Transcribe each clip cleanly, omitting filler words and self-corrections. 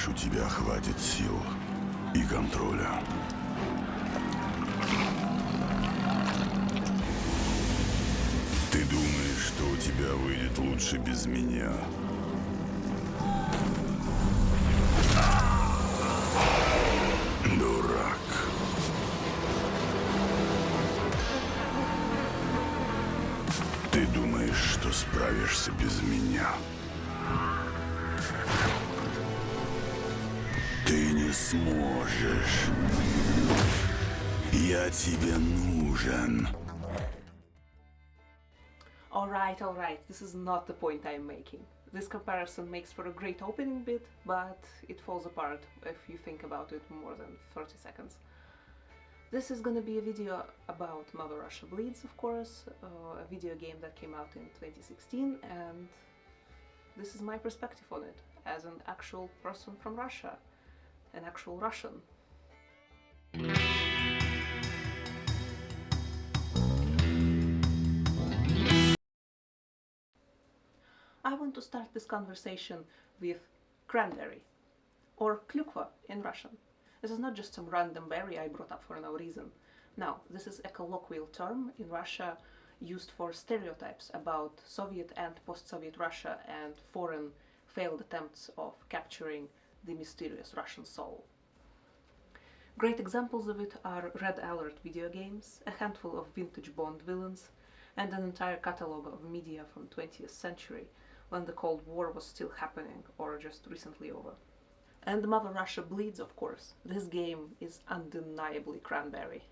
думаешь, у тебя хватит сил и контроля? Ты думаешь, что у тебя выйдет лучше без меня? Дурак. Ты думаешь, что справишься без меня? Ты не сможешь. Я тебе нужен. Alright, this is not the point I'm making. This comparison makes for a great opening bit, but it falls apart if you think about it more than 30 seconds. This is gonna be a video about Mother Russia Bleeds, of course, a video game that came out in 2016, and this is my perspective on it, as an actual person from Russia, an actual Russian. I want to start this conversation with cranberry, or klukva in Russian. This is not just some random berry I brought up for no reason. No, this is a colloquial term in Russia used for stereotypes about Soviet and post-Soviet Russia and foreign failed attempts of capturing the mysterious Russian soul. Great examples of it are Red Alert video games, a handful of vintage Bond villains, and an entire catalogue of media from 20th century, when the Cold War was still happening or just recently over. And Mother Russia Bleeds, of course. This game is undeniably cranberry.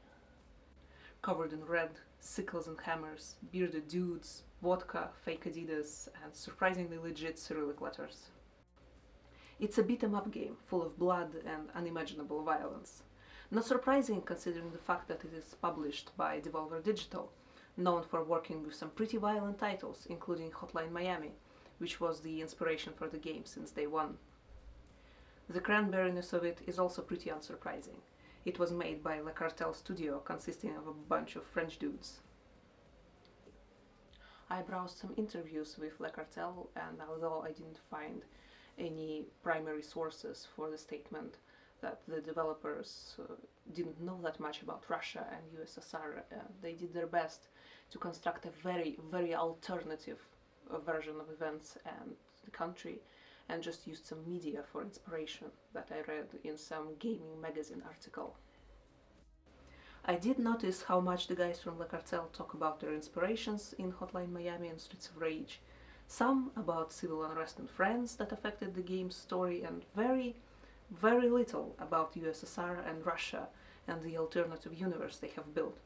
Covered in red, sickles and hammers, bearded dudes, vodka, fake Adidas, and surprisingly legit Cyrillic letters. It's a beat-em-up game full of blood and unimaginable violence. Not surprising considering the fact that it is published by Devolver Digital, known for working with some pretty violent titles, including Hotline Miami, which was the inspiration for the game since day one. The cranberryness of it is also pretty unsurprising. It was made by Le Cartel Studio, consisting of a bunch of French dudes. I browsed some interviews with Le Cartel, and although I didn't find any primary sources for the statement that the developers didn't know that much about Russia and USSR, they did their best to construct a very, very alternative version of events and the country, and just used some media for inspiration that I read in some gaming magazine article. I did notice how much the guys from Le Cartel talk about their inspirations in Hotline Miami and Streets of Rage. Some about civil unrest in France that affected the game's story, and very, very little about USSR and Russia and the alternative universe they have built.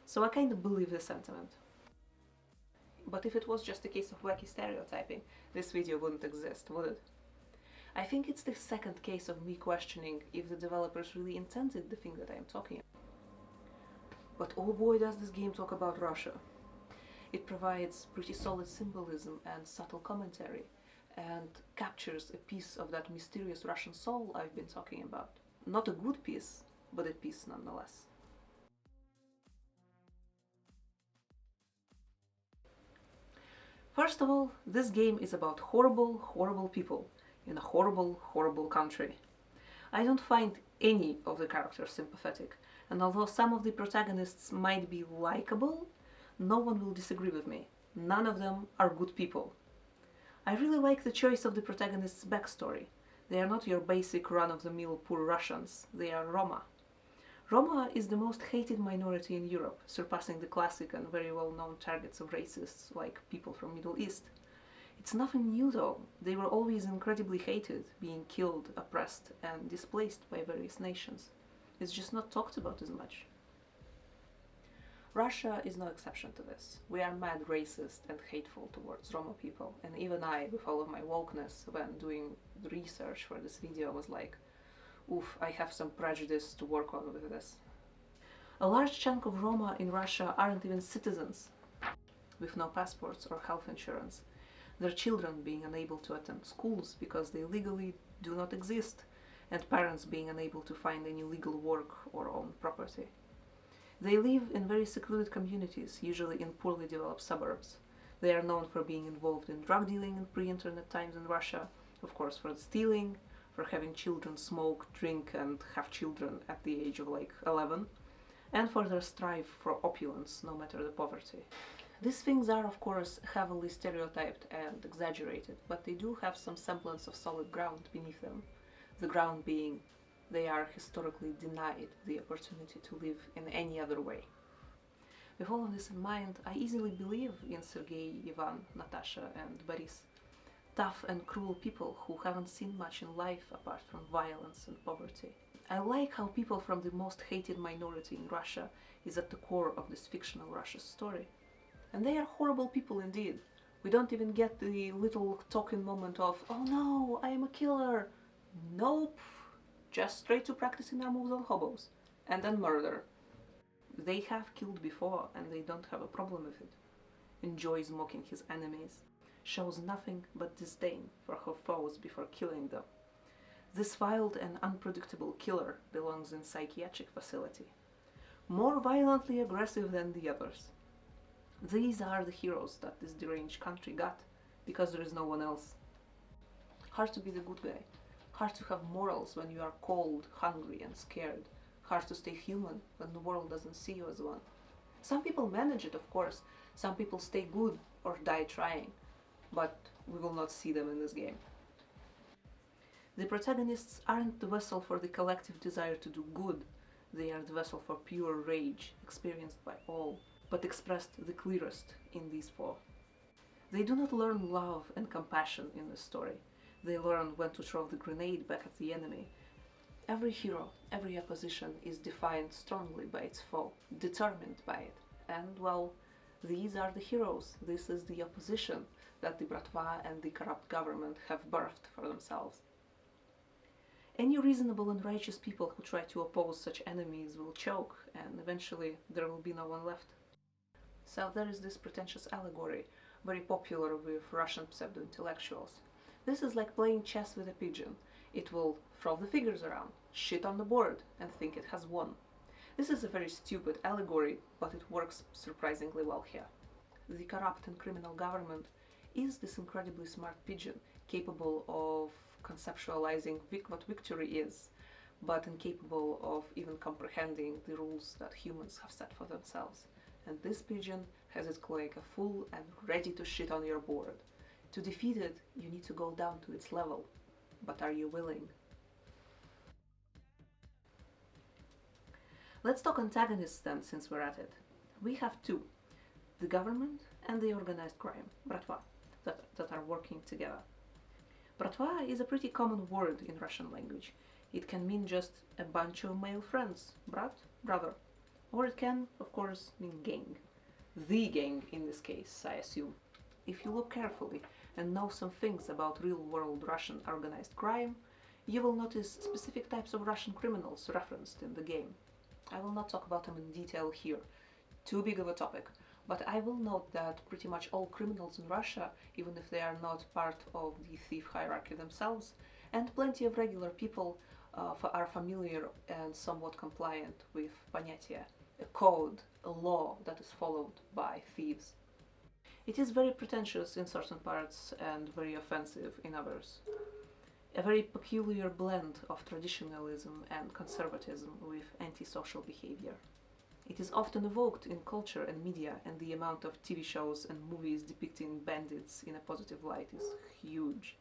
So I kind of believe this sentiment. But if it was just a case of wacky stereotyping, this video wouldn't exist, would it? I think it's the second case of me questioning if the developers really intended the thing that I am talking about. But oh boy, does this game talk about Russia. It provides pretty solid symbolism and subtle commentary, and captures a piece of that mysterious Russian soul I've been talking about. Not a good piece, but a piece nonetheless. First of all, this game is about horrible, horrible people in a horrible, horrible country. I don't find any of the characters sympathetic, and although some of the protagonists might be likable, no one will disagree with me. None of them are good people. I really like the choice of the protagonist's backstory. They are not your basic run-of-the-mill poor Russians, they are Roma. Roma is the most hated minority in Europe, surpassing the classic and very well-known targets of racists like people from Middle East. It's nothing new though. They were always incredibly hated, being killed, oppressed, and displaced by various nations. It's just not talked about as much. Russia is no exception to this. We are mad racist and hateful towards Roma people, and even I, with all of my wokeness, when doing the research for this video, was like, oof, I have some prejudice to work on with this. A large chunk of Roma in Russia aren't even citizens, with no passports or health insurance. Their children being unable to attend schools because they legally do not exist, and parents being unable to find any legal work or own property. They live in very secluded communities, usually in poorly developed suburbs. They are known for being involved in drug dealing in pre-internet times in Russia, of course for stealing, for having children smoke, drink, and have children at the age of like 11, and for their strive for opulence, no matter the poverty. These things are, of course, heavily stereotyped and exaggerated, but they do have some semblance of solid ground beneath them. The ground being they are historically denied the opportunity to live in any other way. With all of this in mind, I easily believe in Sergei, Ivan, Natasha, and Boris. Tough and cruel people who haven't seen much in life apart from violence and poverty. I like how people from the most hated minority in Russia is at the core of this fictional Russia story. And they are horrible people indeed. We don't even get the little talking moment of, oh no, I am a killer. Nope. Just straight to practicing their moves on hobos. And then murder. They have killed before and they don't have a problem with it. Enjoys mocking his enemies. Shows nothing but disdain for her foes before killing them. This wild and unpredictable killer belongs in psychiatric facility. More violently aggressive than the others. These are the heroes that this deranged country got, because there is no one else. Hard to be the good guy. Hard to have morals when you are cold, hungry, and scared. Hard to stay human when the world doesn't see you as one. Some people manage it, of course. Some people stay good or die trying. But we will not see them in this game. The protagonists aren't the vessel for the collective desire to do good. They are the vessel for pure rage, experienced by all, but expressed the clearest in these four. They do not learn love and compassion in this story. They learn when to throw the grenade back at the enemy. Every hero, every opposition is defined strongly by its foe, determined by it. And, well, these are the heroes. This is the opposition that the Bratva and the corrupt government have birthed for themselves. Any reasonable and righteous people who try to oppose such enemies will choke, and eventually there will be no one left. So there is this pretentious allegory, very popular with Russian pseudo-intellectuals. This is like playing chess with a pigeon. It will throw the figures around, shit on the board, and think it has won. This is a very stupid allegory, but it works surprisingly well here. The corrupt and criminal government is this incredibly smart pigeon, capable of conceptualizing what victory is, but incapable of even comprehending the rules that humans have set for themselves. And this pigeon has its cloaca full and ready to shit on your board. To defeat it, you need to go down to its level. But are you willing? Let's talk antagonists then, since we're at it. We have two, the government and the organized crime, Bratva, that are working together. Bratva is a pretty common word in Russian language. It can mean just a bunch of male friends, brat, brother. Or it can, of course, mean gang. The gang in this case, I assume. If you look carefully and know some things about real-world Russian organized crime, you will notice specific types of Russian criminals referenced in the game. I will not talk about them in detail here, too big of a topic, but I will note that pretty much all criminals in Russia, even if they are not part of the thief hierarchy themselves, and plenty of regular people are familiar and somewhat compliant with понятия, a code, a law that is followed by thieves. It is very pretentious in certain parts and very offensive in others. A very peculiar blend of traditionalism and conservatism with antisocial behavior. It is often evoked in culture and media, and the amount of TV shows and movies depicting bandits in a positive light is huge.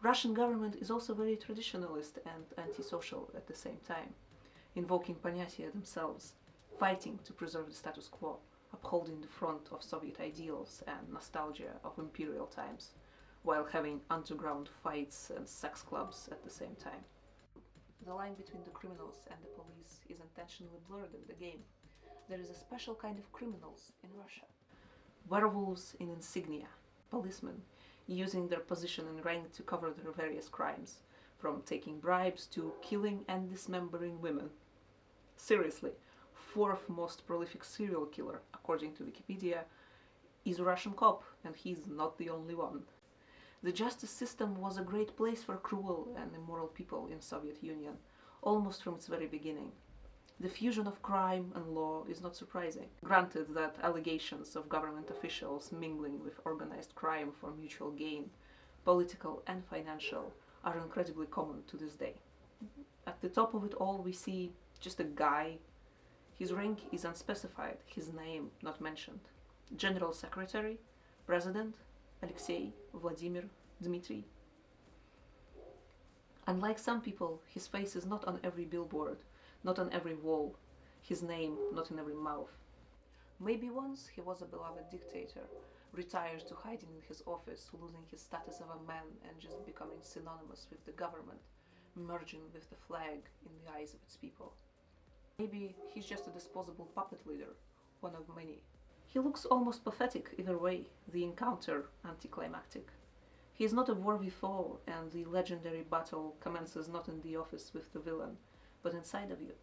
Russian government is also very traditionalist and antisocial at the same time, invoking понятия themselves, fighting to preserve the status quo, upholding the front of Soviet ideals and nostalgia of imperial times, while having underground fights and sex clubs at the same time. The line between the criminals and the police is intentionally blurred in the game. There is a special kind of criminals in Russia. Werewolves in insignia, policemen, using their position and rank to cover their various crimes, from taking bribes to killing and dismembering women. Seriously, fourth most prolific serial killer, according to Wikipedia, is a Russian cop, and he's not the only one. The justice system was a great place for cruel and immoral people in Soviet Union, almost from its very beginning. The fusion of crime and law is not surprising. Granted that allegations of government officials mingling with organized crime for mutual gain, political and financial, are incredibly common to this day. At the top of it all, we see just a guy. His rank is unspecified, his name not mentioned. General Secretary, President, Alexei, Vladimir, Dmitry. Unlike some people, his face is not on every billboard, not on every wall, his name not in every mouth. Maybe once he was a beloved dictator, retired to hiding in his office, losing his status of a man and just becoming synonymous with the government, merging with the flag in the eyes of its people. Maybe he's just a disposable puppet leader, one of many. He looks almost pathetic either way, the encounter anticlimactic. He is not a worthy foe, and the legendary battle commences not in the office with the villain, but inside of you.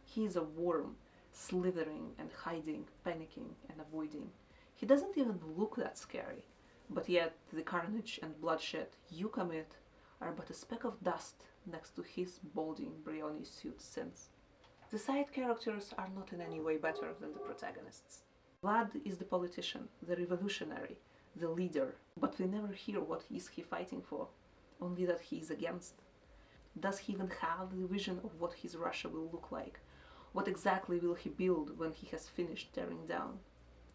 He is a worm, slithering and hiding, panicking and avoiding. He doesn't even look that scary, but yet the carnage and bloodshed you commit are but a speck of dust next to his balding Brioni suit sins. The side characters are not in any way better than the protagonists. Vlad is the politician, the revolutionary, the leader, but we never hear what is he fighting for, only that he is against. Does he even have the vision of what his Russia will look like? What exactly will he build when he has finished tearing down?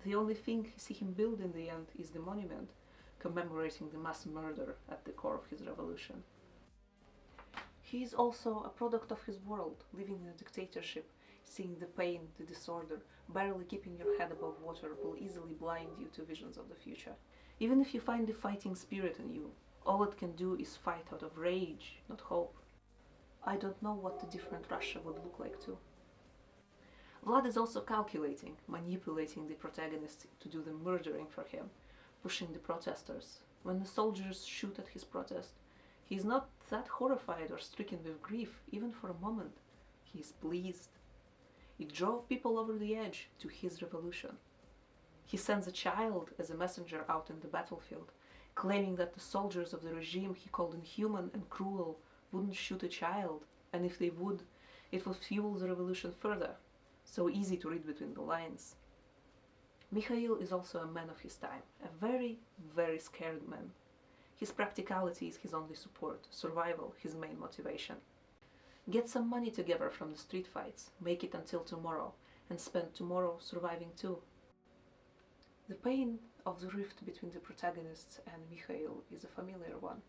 The only thing we see him build in the end is the monument, commemorating the mass murder at the core of his revolution. He is also a product of his world, living in a dictatorship, seeing the pain, the disorder, barely keeping your head above water will easily blind you to visions of the future. Even if you find the fighting spirit in you, all it can do is fight out of rage, not hope. I don't know what the different Russia would look like too. Vlad is also calculating, manipulating the protagonists to do the murdering for him, pushing the protesters. When the soldiers shoot at his protest, he is not that horrified or stricken with grief, even for a moment. He is pleased. It drove people over the edge to his revolution. He sends a child as a messenger out in the battlefield, claiming that the soldiers of the regime he called inhuman and cruel wouldn't shoot a child, and if they would, it would fuel the revolution further. So easy to read between the lines. Mikhail is also a man of his time, a very, very scared man. His practicality is his only support, survival his main motivation. Get some money together from the street fights, make it until tomorrow, and spend tomorrow surviving too. The pain of the rift between the protagonists and Mikhail is a familiar one.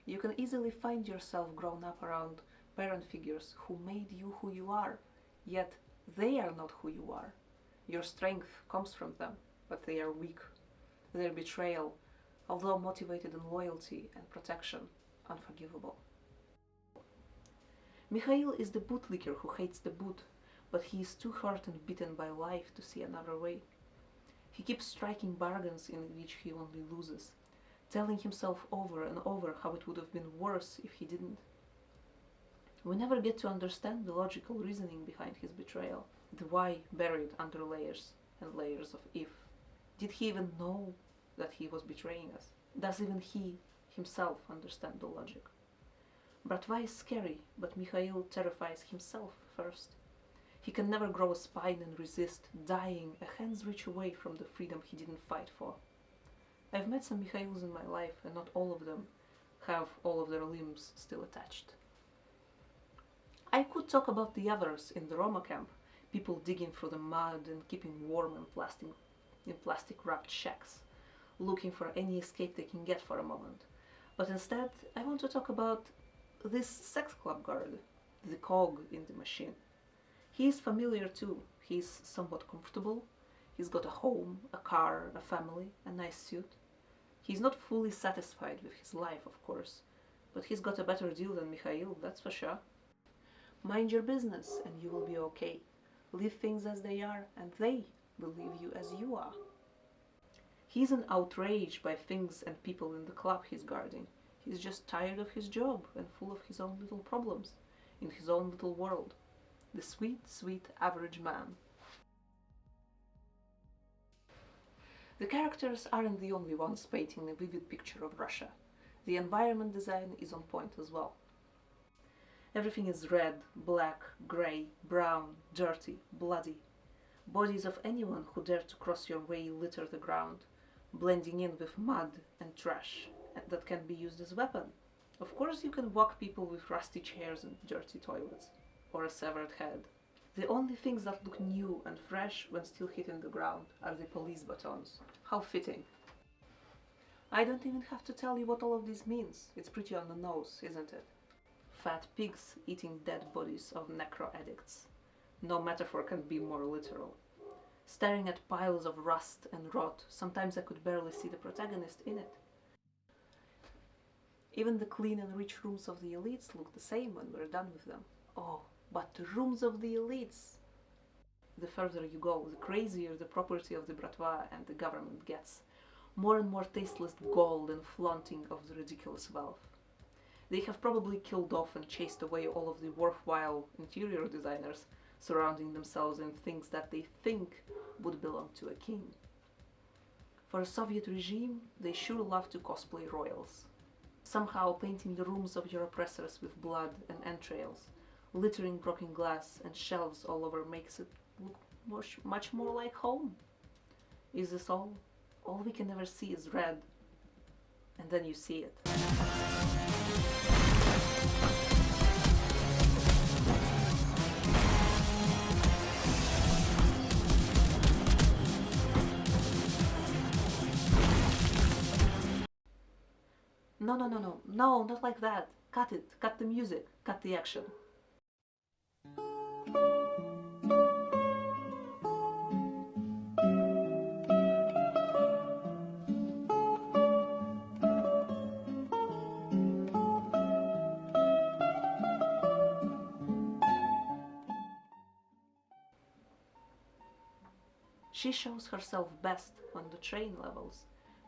You can easily find yourself grown up around parent figures who made you who you are, yet they are not who you are. Your strength comes from them, but they are weak. Their betrayal, although motivated in loyalty and protection, unforgivable. Mikhail is the bootlicker who hates the boot, but he is too hurt and beaten by life to see another way. He keeps striking bargains in which he only loses, telling himself over and over how it would have been worse if he didn't. We never get to understand the logical reasoning behind his betrayal, the why buried under layers and layers of if. Did he even know that he was betraying us? Does even he himself understand the logic? Bratva is scary, but Mikhail terrifies himself first. He can never grow a spine and resist, dying a hand's reach away from the freedom he didn't fight for. I've met some Mikhails in my life, and not all of them have all of their limbs still attached. I could talk about the others in the Roma camp, people digging through the mud and keeping warm in plastic-wrapped shacks, looking for any escape they can get for a moment. But instead, I want to talk about this sex club guard, the cog in the machine. He is familiar too. He is somewhat comfortable. He's got a home, a car, a family, a nice suit. He's not fully satisfied with his life, of course, but he's got a better deal than Mikhail, that's for sure. Mind your business and you will be okay. Leave things as they are and they will leave you as you are. He isn't outraged by things and people in the club he's guarding. He's just tired of his job and full of his own little problems, in his own little world. The sweet, sweet average man. The characters aren't the only ones painting a vivid picture of Russia. The environment design is on point as well. Everything is red, black, grey, brown, dirty, bloody. Bodies of anyone who dared to cross your way litter the ground, blending in with mud and trash that can be used as a weapon. Of course you can walk people with rusty chairs and dirty toilets, or a severed head. The only things that look new and fresh when still hitting the ground are the police batons. How fitting. I don't even have to tell you what all of this means. It's pretty on the nose, isn't it? Fat pigs eating dead bodies of necro-addicts. No metaphor can be more literal. Staring at piles of rust and rot, sometimes I could barely see the protagonist in it. Even the clean and rich rooms of the elites look the same when we're done with them. Oh, but the rooms of the elites! The further you go, the crazier the property of the bratva and the government gets. More and more tasteless gold and flaunting of the ridiculous wealth. They have probably killed off and chased away all of the worthwhile interior designers, surrounding themselves in things that they think would belong to a king. For a Soviet regime, they sure love to cosplay royals. Somehow painting the rooms of your oppressors with blood and entrails, littering broken glass and shelves all over makes it look much more like home. Is this all? All we can ever see is red. And then you see it. No, not like that. Cut it, cut the music, cut the action. She shows herself best on the train levels,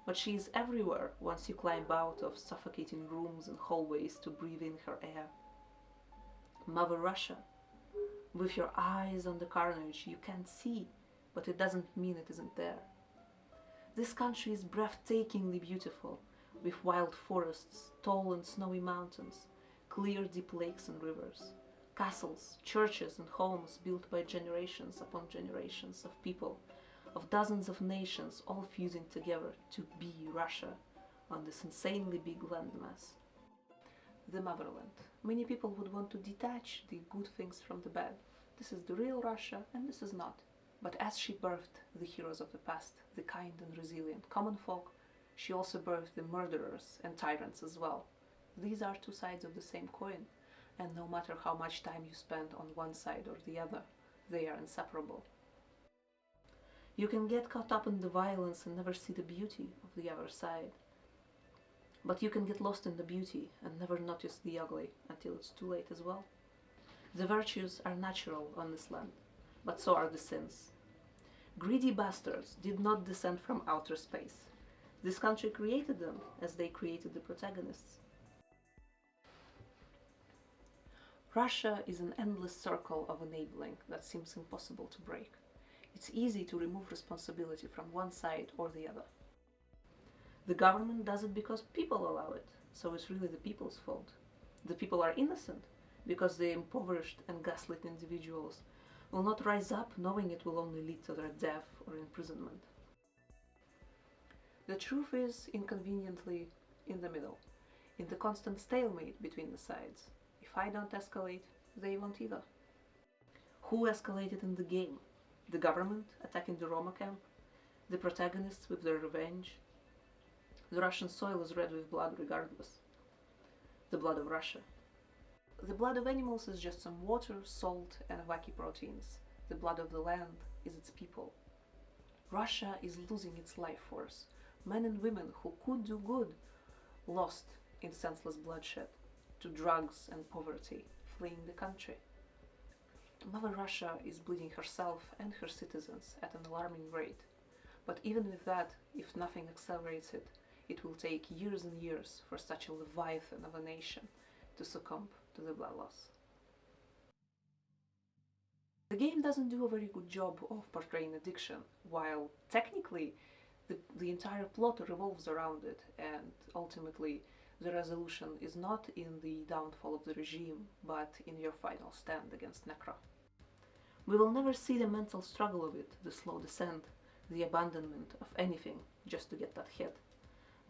but she is everywhere once you climb out of suffocating rooms and hallways to breathe in her air. Mother Russia. With your eyes on the carnage you can't see, but it doesn't mean it isn't there. This country is breathtakingly beautiful, with wild forests, tall and snowy mountains, clear deep lakes and rivers, castles, churches and homes built by generations upon generations of people, of dozens of nations all fusing together to be Russia on this insanely big landmass. The motherland. Many people would want to detach the good things from the bad. This is the real Russia and this is not. But as she birthed the heroes of the past, the kind and resilient common folk, she also birthed the murderers and tyrants as well. These are two sides of the same coin, and no matter how much time you spend on one side or the other, they are inseparable. You can get caught up in the violence and never see the beauty of the other side. But you can get lost in the beauty and never notice the ugly until it's too late as well. The virtues are natural on this land, but so are the sins. Greedy bastards did not descend from outer space. This country created them as they created the protagonists. Russia is an endless circle of enabling that seems impossible to break. It's easy to remove responsibility from one side or the other. The government does it because people allow it, so it's really the people's fault. The people are innocent because the impoverished and gaslit individuals will not rise up knowing it will only lead to their death or imprisonment. The truth is inconveniently in the middle, in the constant stalemate between the sides. If I don't escalate, they won't either. Who escalated in the game? The government attacking the Roma camp? The protagonists with their revenge? The Russian soil is red with blood regardless. The blood of Russia. The blood of animals is just some water, salt and wacky proteins. The blood of the land is its people. Russia is losing its life force. Men and women who could do good lost in senseless bloodshed to drugs and poverty, fleeing the country. Mother Russia is bleeding herself and her citizens at an alarming rate. But even with that, if nothing accelerates it, it will take years and years for such a leviathan of a nation to succumb to the blood loss. The game doesn't do a very good job of portraying addiction, while technically the entire plot revolves around it, and ultimately the resolution is not in the downfall of the regime, but in your final stand against Necro. We will never see the mental struggle of it, the slow descent, the abandonment of anything just to get that hit,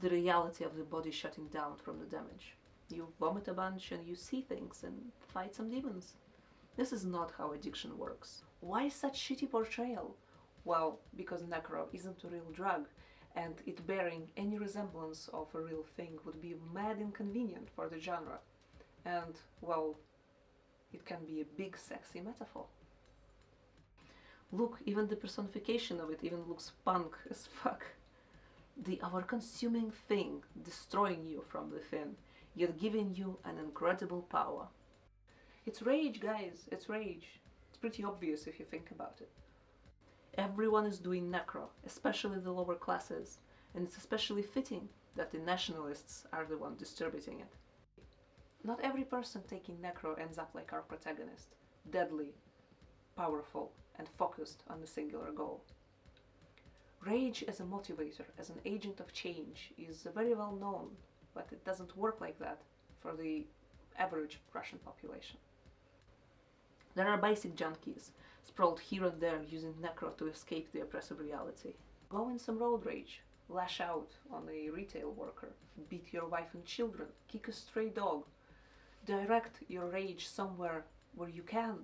the reality of the body shutting down from the damage. You vomit a bunch and you see things and fight some demons. This is not how addiction works. Why such shitty portrayal? Well, because necro isn't a real drug, and it bearing any resemblance of a real thing would be mad inconvenient for the genre. And, well, it can be a big sexy metaphor. Look, even the personification of it even looks punk as fuck. The ever-consuming thing destroying you from within, yet giving you an incredible power. It's rage, guys, it's rage. It's pretty obvious if you think about it. Everyone is doing necro, especially the lower classes, and it's especially fitting that the nationalists are the ones distributing it. Not every person taking necro ends up like our protagonist, deadly, powerful, and focused on a singular goal. Rage as a motivator, as an agent of change, is very well known, but it doesn't work like that for the average Russian population. There are basic junkies, sprawled here and there using necro to escape the oppressive reality. Go in some road rage, lash out on a retail worker, beat your wife and children, kick a stray dog. Direct your rage somewhere where you can,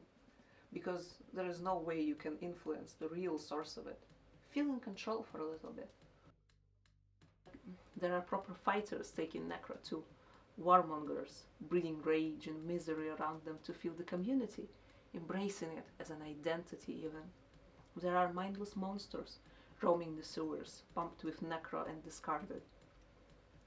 because there is no way you can influence the real source of it. Feel in control for a little bit. There are proper fighters taking necro too, warmongers, breeding rage and misery around them to feel the community, embracing it as an identity even. There are mindless monsters roaming the sewers, pumped with necro and discarded.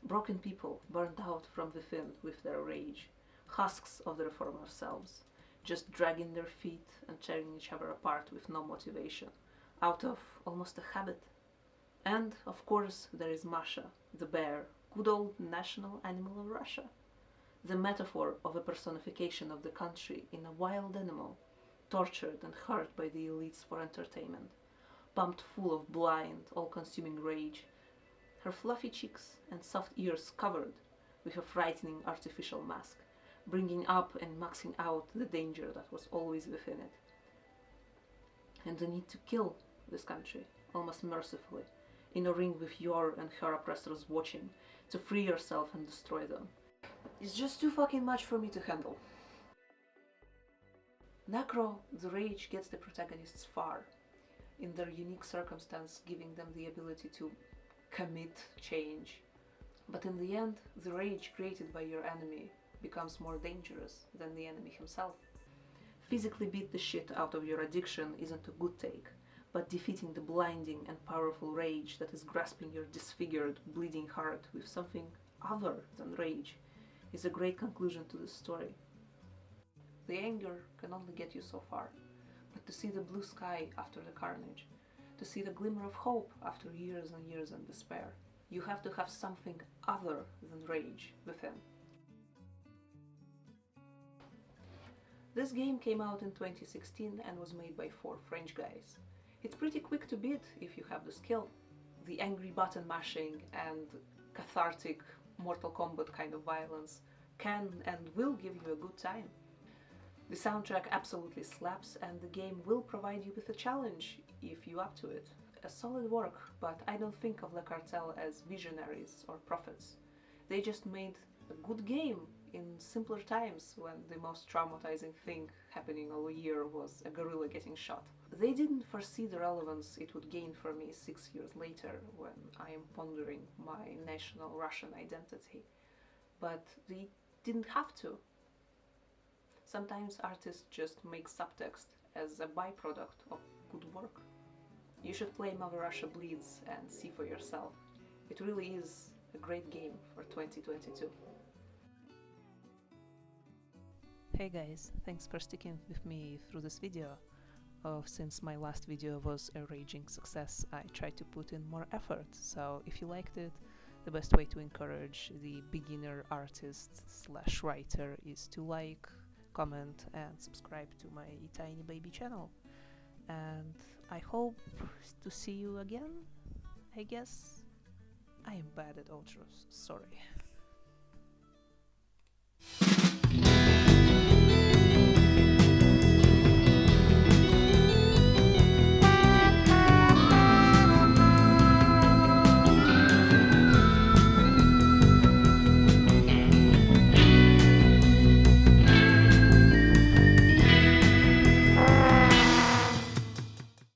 Broken people burned out from within with their rage, husks of their former selves, just dragging their feet and tearing each other apart with no motivation, out of almost a habit. And, of course, there is Masha, the bear, good old national animal of Russia, the metaphor of a personification of the country in a wild animal, tortured and hurt by the elites for entertainment, pumped full of blind, all-consuming rage, her fluffy cheeks and soft ears covered with a frightening artificial mask, bringing up and maxing out the danger that was always within it, and the need to kill this country, almost mercifully, in a ring with your and her oppressors watching, to free yourself and destroy them. It's just too fucking much for me to handle. Necro, the rage, gets the protagonists far, in their unique circumstance, giving them the ability to commit change. But in the end, the rage created by your enemy becomes more dangerous than the enemy himself. Physically beat the shit out of your addiction isn't a good take, but defeating the blinding and powerful rage that is grasping your disfigured, bleeding heart with something other than rage is a great conclusion to this story. The anger can only get you so far, but to see the blue sky after the carnage, to see the glimmer of hope after years and years in despair, you have to have something other than rage within. This game came out in 2016 and was made by 4 French guys. It's pretty quick to beat if you have the skill. The angry button mashing and cathartic Mortal Kombat kind of violence can and will give you a good time. The soundtrack absolutely slaps, and the game will provide you with a challenge if you're up to it. A solid work, but I don't think of Le Cartel as visionaries or prophets. They just made a good game in simpler times when the most traumatizing thing happening all year was a gorilla getting shot. They didn't foresee the relevance it would gain for me 6 years later when I am pondering my national Russian identity. But they didn't have to. Sometimes artists just make subtext as a byproduct of good work. You should play Mother Russia Bleeds and see for yourself. It really is a great game for 2022. Hey guys, thanks for sticking with me through this video. Since my last video was a raging success, I tried to put in more effort, so if you liked it, the best way to encourage the beginner artist / writer is to like, comment and subscribe to my tiny baby channel. And I hope to see you again, I guess. I am bad at outros, sorry. Bye.